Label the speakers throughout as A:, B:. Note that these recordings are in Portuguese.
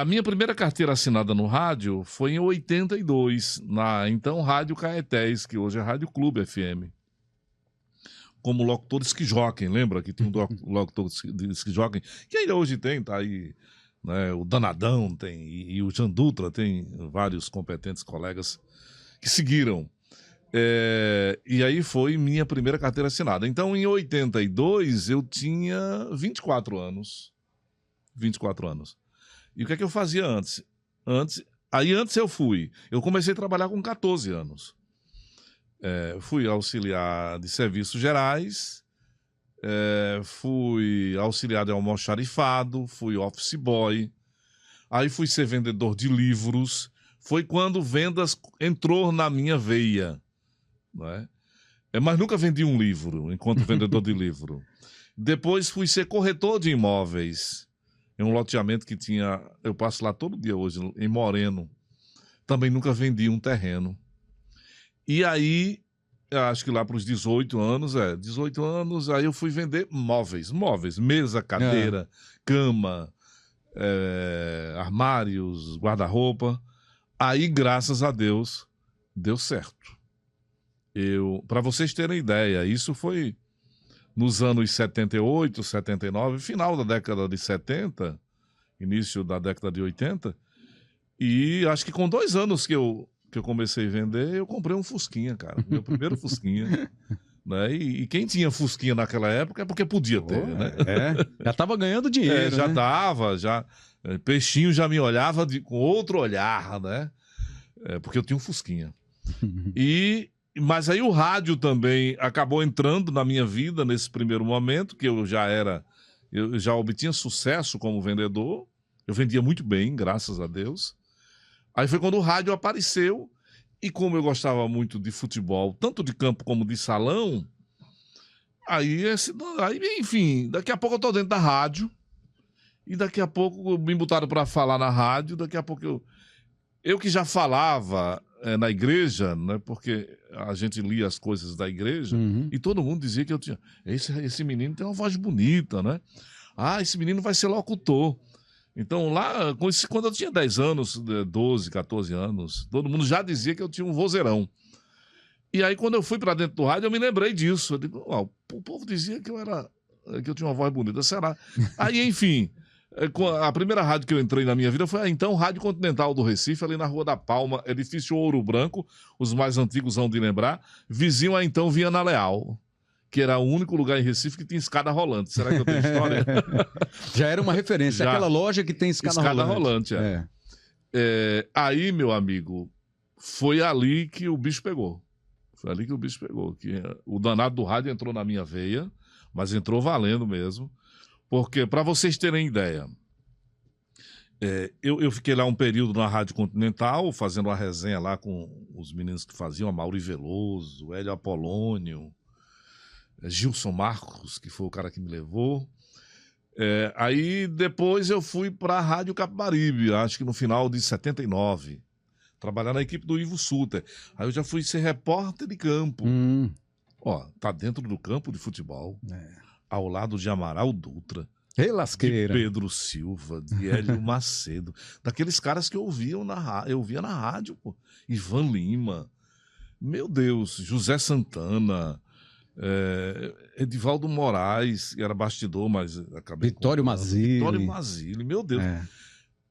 A: A minha primeira carteira assinada no rádio foi em 82, na então Rádio Caetés, que hoje é Rádio Clube FM. Como locutor ski-jockey, lembra que tinha um locutor de ski-jockey, que ainda hoje tem, tá aí, né, o Danadão tem, e o Jean Dutra tem vários competentes colegas que seguiram. E aí foi minha primeira carteira assinada. Então, em 82, eu tinha 24 anos. 24 anos. E o que é que eu fazia antes? Antes eu comecei a trabalhar com 14 anos. Fui auxiliar de serviços gerais, fui auxiliar de almoxarifado, fui office boy, aí fui ser vendedor de livros. Foi quando vendas entrou na minha veia, não é? Mas nunca vendi um livro enquanto vendedor de livro. Depois fui ser corretor de imóveis, em um loteamento que tinha, eu passo lá todo dia hoje, em Moreno. Também nunca vendi um terreno. E aí, acho que lá para os 18 anos, aí eu fui vender móveis, mesa, cadeira, cama, armários, guarda-roupa. Aí, graças a Deus, deu certo. Para vocês terem ideia, isso foi nos anos 78, 79, final da década de 70, início da década de 80, e acho que com 2 anos que eu comecei a vender, eu comprei um Fusquinha, cara, meu primeiro Fusquinha, né? E quem tinha Fusquinha naquela época é porque podia ter, né?
B: Já estava ganhando dinheiro,
A: já
B: né?
A: tava, Peixinho já me olhava com outro olhar, né? Porque eu tinha um Fusquinha. Mas aí o rádio também acabou entrando na minha vida nesse primeiro momento, que eu já obtinha sucesso como vendedor, eu vendia muito bem, graças a Deus. Aí foi quando o rádio apareceu, e como eu gostava muito de futebol, tanto de campo como de salão, aí enfim, daqui a pouco eu tô dentro da rádio, e daqui a pouco me botaram para falar na rádio, daqui a pouco eu que já falava na igreja, né, porque a gente lia as coisas da igreja, e todo mundo dizia que eu tinha... Esse menino tem uma voz bonita, né? Esse menino vai ser locutor. Então, lá, quando eu tinha 10 anos, 12, 14 anos, todo mundo já dizia que eu tinha um vozeirão. E aí, quando eu fui para dentro do rádio, eu me lembrei disso. Eu digo, o povo dizia que eu tinha uma voz bonita, será? Aí, enfim... A primeira rádio que eu entrei na minha vida foi a então Rádio Continental do Recife, ali na Rua da Palma, edifício Ouro Branco, os mais antigos vão de lembrar, vizinho a então Viana Leal, que era o único lugar em Recife que tinha escada rolante. Será que eu tenho história?
B: Já era uma referência, aquela loja que tem escada rolante.
A: Aí, meu amigo, foi ali que o bicho pegou. Que o danado do rádio entrou na minha veia, mas entrou valendo mesmo. Porque, para vocês terem ideia, eu fiquei lá um período na Rádio Continental, fazendo uma resenha lá com os meninos que faziam, a Mauri Veloso, Hélio Apolônio, Gilson Marcos, que foi o cara que me levou. Aí depois eu fui para a Rádio Capibaribe, acho que no final de 79, trabalhar na equipe do Ivo Suter. Aí eu já fui ser repórter de campo. Tá dentro do campo de futebol. Ao lado de Amaral Dutra, de Pedro Silva, de Hélio Macedo, daqueles caras que eu via na rádio, pô. Ivan Lima, meu Deus, José Santana, Edivaldo Moraes, que era bastidor, mas acabei...
B: Vitório
A: Mazzilli, meu Deus.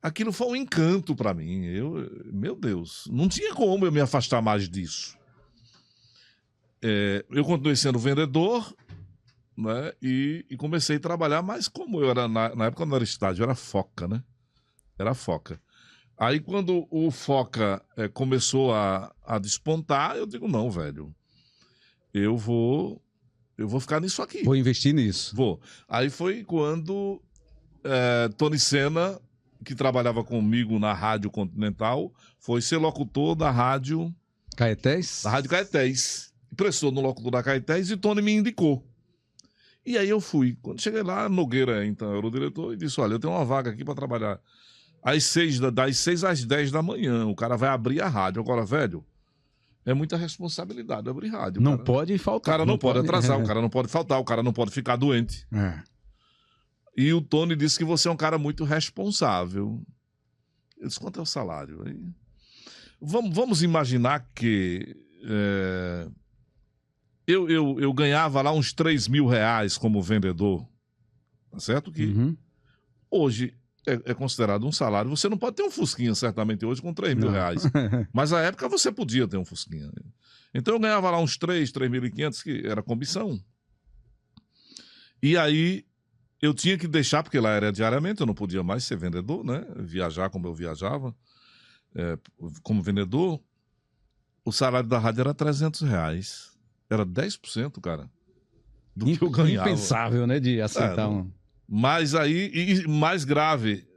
A: Aquilo foi um encanto para mim, meu Deus, não tinha como eu me afastar mais disso. Eu continuei sendo vendedor, né? E comecei a trabalhar, mas como eu era, na época não era estágio, era Foca, né? Era Foca. Aí quando o Foca começou a despontar, eu digo, não, velho, eu vou ficar nisso aqui.
B: Vou investir nisso.
A: Vou. Aí foi quando Tony Senna, que trabalhava comigo na Rádio Continental, foi ser locutor da Rádio...
B: Caetés?
A: Da Rádio Caetés. Prestou no locutor da Caetés e Tony me indicou. E aí eu fui. Quando cheguei lá, Nogueira, então, era o diretor, e disse, olha, eu tenho uma vaga aqui para trabalhar das 6 às 10 da manhã. O cara vai abrir a rádio. Agora, velho, é muita responsabilidade abrir rádio.
B: Não pode faltar.
A: O cara não pode atrasar, o cara não pode faltar, o cara não pode ficar doente. E o Tony disse que você é um cara muito responsável. Eu disse, quanto é o salário? Aí, vamos imaginar que eu ganhava lá uns 3 mil reais como vendedor. Tá certo que hoje é considerado um salário. Você não pode ter um Fusquinha, certamente, hoje com 3 mil reais. Mas na época você podia ter um Fusquinha. Então eu ganhava lá uns 3.500, que era comissão. E aí eu tinha que deixar, porque lá era diariamente, eu não podia mais ser vendedor, né? Viajar como eu viajava como vendedor. O salário da rádio era 300 reais. Era 10%, cara, do que eu ganhava.
B: Impensável, né, de aceitar um...
A: Mas aí, e mais grave,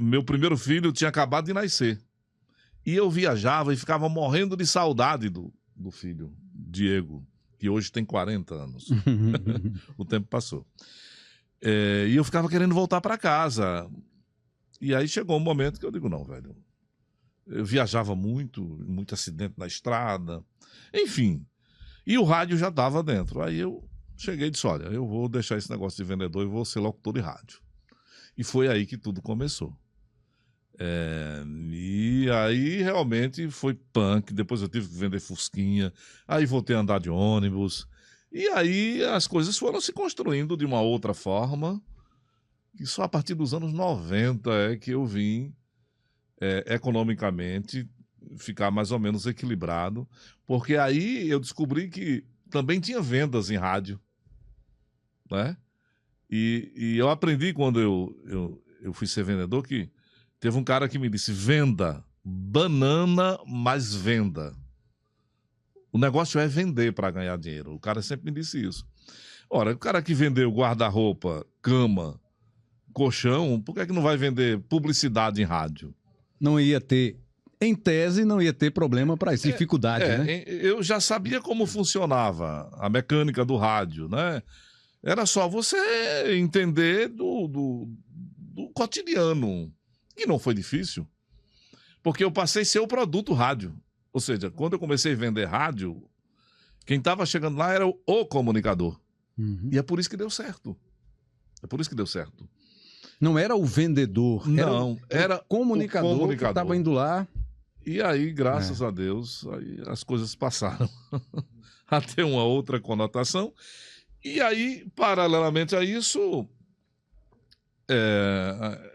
A: meu primeiro filho tinha acabado de nascer. E eu viajava e ficava morrendo de saudade do filho, Diego, que hoje tem 40 anos. O tempo passou. E eu ficava querendo voltar para casa. E aí chegou um momento que eu digo, não, velho. Eu viajava muito acidente na estrada. Enfim. E o rádio já estava dentro. Aí eu cheguei e disse, olha, eu vou deixar esse negócio de vendedor e vou ser locutor de rádio. E foi aí que tudo começou. E aí realmente foi punk. Depois eu tive que vender fusquinha. Aí voltei a andar de ônibus. E aí as coisas foram se construindo de uma outra forma. E só a partir dos anos 90 é que eu vim economicamente ficar mais ou menos equilibrado. Porque aí eu descobri que também tinha vendas em rádio. Né? E eu aprendi quando eu fui ser vendedor que teve um cara que me disse, venda, banana mais venda. O negócio é vender para ganhar dinheiro. O cara sempre me disse isso. Ora, o cara que vendeu guarda-roupa, cama, colchão, por que é que não vai vender publicidade em rádio?
B: Não ia ter, em tese, não ia ter problema para isso, dificuldade, né?
A: Eu já sabia como funcionava a mecânica do rádio, né? Era só você entender do cotidiano. E não foi difícil. Porque eu passei a ser o produto rádio. Ou seja, quando eu comecei a vender rádio, quem estava chegando lá era o comunicador. E é por isso que deu certo. É por isso que deu certo.
B: Não era o vendedor.
A: Não, era
B: o comunicador que estava indo lá.
A: E aí, graças a Deus, aí as coisas passaram a ter uma outra conotação. E aí, paralelamente a isso,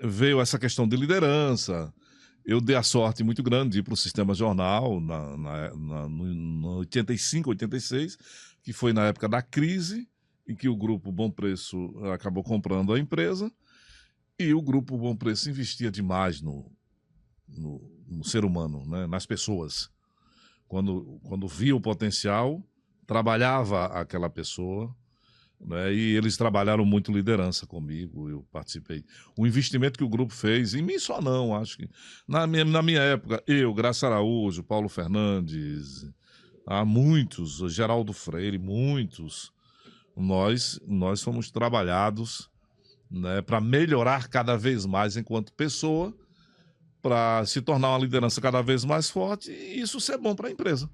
A: veio essa questão de liderança. Eu dei a sorte muito grande de ir para o Sistema Jornal no 85, 86, que foi na época da crise, em que o Grupo Bom Preço acabou comprando a empresa, e o Grupo Bom Preço investia demais no ser humano, né? Nas pessoas. Quando via o potencial, trabalhava aquela pessoa, né? E eles trabalharam muito liderança comigo, eu participei. O investimento que o grupo fez, em mim só não, acho que... Na minha época, Graça Araújo, Paulo Fernandes, há muitos, Geraldo Freire, muitos, nós fomos trabalhados, né, para melhorar cada vez mais enquanto pessoa, para se tornar uma liderança cada vez mais forte e isso ser bom para a empresa.